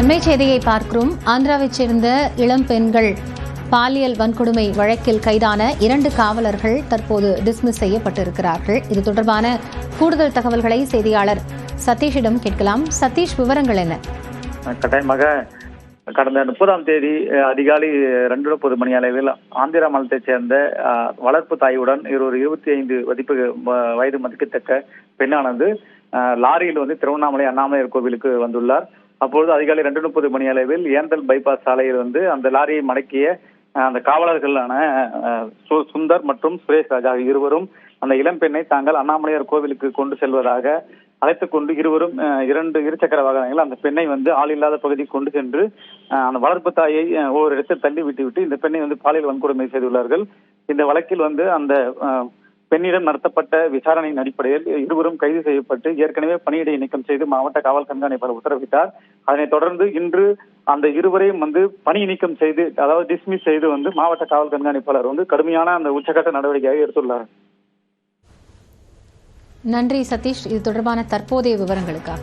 அண்மை செய்தியை பார்க்கிறோம். ஆந்திராவைச் சேர்ந்த இளம் பெண்கள் பாலியல் வன்கொடுமை வழக்கில் கைதான 2 காவலர்கள் தற்போது டிஸ்மிஸ் செய்யப்பட்டிருக்கிறார்கள். இது தொடர்பான கூடுதல் தகவல்களை செய்தியாளர் சதீஷிடம் கேட்கலாம். சதீஷ், விவரங்கள் என்ன? கட்டாயமாக கடந்த 30ஆம் தேதி அதிகாலை 2:30 மணி அளவில் ஆந்திரா மாநிலத்தைச் சேர்ந்த வளர்ப்பு தாயுடன் ஒரு 25 வயது மதிக்கத்தக்க பெண்ணானது லாரியில் திருவண்ணாமலை அண்ணாமலையார் கோவிலுக்கு வந்துள்ளார். அப்பொழுது அதிகாலை 2:30 மணி அளவில் ஏந்தல் பைபாஸ் சாலையில் அந்த லாரியை மடக்கிய அந்த காவலர்களான சுந்தர் மற்றும் சுரேஷ் ராஜா இருவரும் அந்த இளம்பெண்ணை தாங்கள் அண்ணாமலையார் கோவிலுக்கு கொண்டு செல்வதாக அழைத்துக் கொண்டு இருவரும் 2 இருசக்கர வாகனங்கள் அந்த பெண்ணை ஆள் இல்லாத பகுதிக்கு கொண்டு சென்று அந்த வளர்ப்பு தாயை ஒவ்வொரு இடத்தில் தள்ளி விட்டுவிட்டு இந்த பெண்ணை பாலியல் வன்கொடுமை செய்துள்ளார்கள். இந்த வழக்கில் அந்த பெண்ணிடம் நடத்தப்பட்ட விசாரணையின் அடிப்படையில் இருவரும் கைது செய்யப்பட்டு ஏற்கனவே பணியிடை நீக்கம் செய்து மாவட்ட காவல் கண்காணிப்பாளர் உத்தரவிட்டார். அதனைத் தொடர்ந்து இன்று அந்த இருவரையும் பணி நீக்கம் செய்து, அதாவது டிஸ்மிஸ் செய்து மாவட்ட காவல் கண்காணிப்பாளர் கடுமையான அந்த உச்சகட்ட நடவடிக்கையாக எடுத்துள்ளார். நன்றி சதீஷ், இது தொடர்பான தற்போதைய விவரங்களுக்காக.